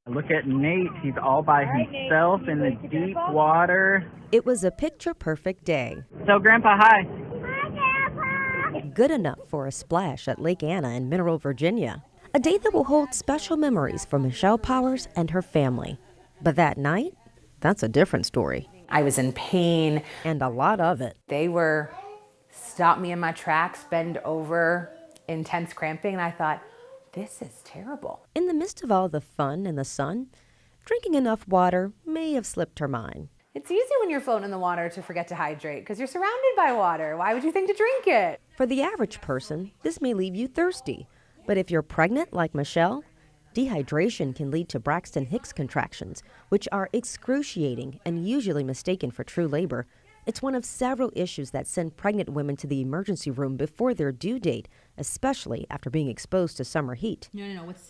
Look at Nate. He's all by himself in the deep water. It was a picture-perfect day. So, Grandpa, hi. Good enough for a splash at Lake Anna in Mineral, Virginia. A day that will hold special memories for Michelle Powers and her family. But that night, that's a different story. I was in pain. And a lot of it. They were stop me in my tracks, bend over, intense cramping, and I thought, this is terrible. In the midst of all the fun and the sun, drinking enough water may have slipped her mind. It's easy when you're floating in the water to forget to hydrate because you're surrounded by water. Why would you think to drink it? For the average person, this may leave you thirsty. But if you're pregnant like Michelle, dehydration can lead to Braxton Hicks contractions, which are excruciating and usually mistaken for true labor. It's one of several issues that send pregnant women to the emergency room before their due date, especially after being exposed to summer heat.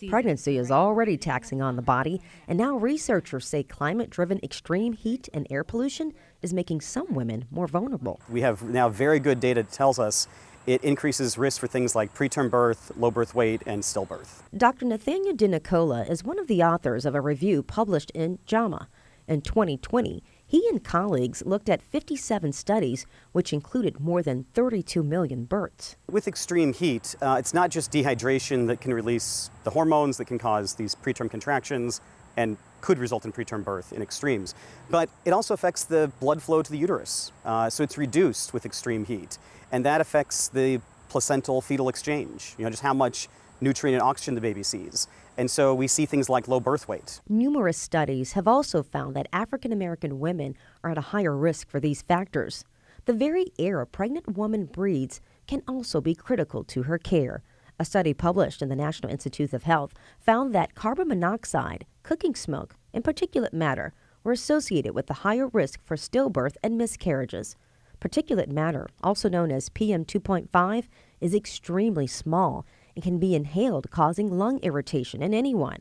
Pregnancy is already taxing on the body, and now researchers say climate-driven extreme heat and air pollution is making some women more vulnerable. We have now very good data that tells us it increases risk for things like preterm birth, low birth weight, and stillbirth. Dr. Nathanial DeNicola is one of the authors of a review published in JAMA. In 2020, he and colleagues looked at 57 studies, which included more than 32 million births. With extreme heat, it's not just dehydration that can release the hormones that can cause these preterm contractions and could result in preterm birth in extremes, but it also affects the blood flow to the uterus. So it's reduced with extreme heat, and that affects the placental fetal exchange, just how much nutrient and oxygen the baby sees. And so we see things like low birth weight. Numerous studies have also found that African American women are at a higher risk for these factors. The very air a pregnant woman breathes can also be critical to her care. A study published in the National Institutes of Health found that carbon monoxide, cooking smoke, and particulate matter were associated with the higher risk for stillbirth and miscarriages. Particulate matter, also known as PM 2.5, is extremely small and can be inhaled, causing lung irritation in anyone.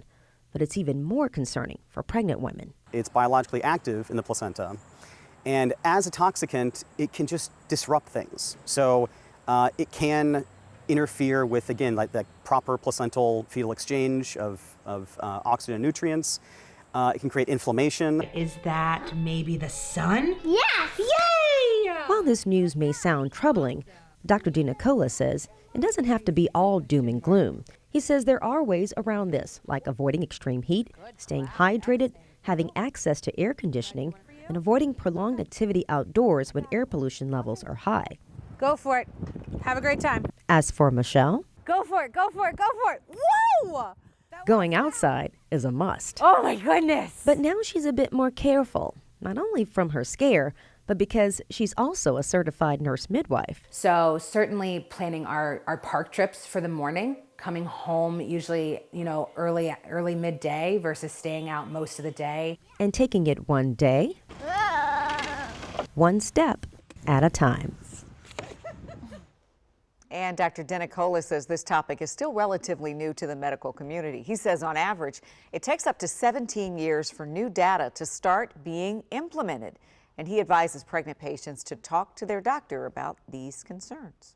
But it's even more concerning for pregnant women. It's biologically active in the placenta, and as a toxicant, it can just disrupt things. So it can interfere with, again, like the proper placental fetal exchange of oxygen and nutrients. It can create inflammation. Is that maybe the sun? Yes! Yay! While this news may sound troubling, Dr. DeNicola says it doesn't have to be all doom and gloom. He says there are ways around this, like avoiding extreme heat, staying hydrated, having access to air conditioning, and avoiding prolonged activity outdoors when air pollution levels are high. Go for it. Have a great time. As for Michelle, Go for it, go for it, go for it. Whoa! going outside is a must. Oh my goodness. But now she's a bit more careful, not only from her scare, but because she's also a certified nurse midwife. So certainly planning our park trips for the morning, coming home usually, early midday versus staying out most of the day. And taking it one day, one step at a time. And Dr. DeNicola says this topic is still relatively new to the medical community. He says on average, it takes up to 17 years for new data to start being implemented. And he advises pregnant patients to talk to their doctor about these concerns.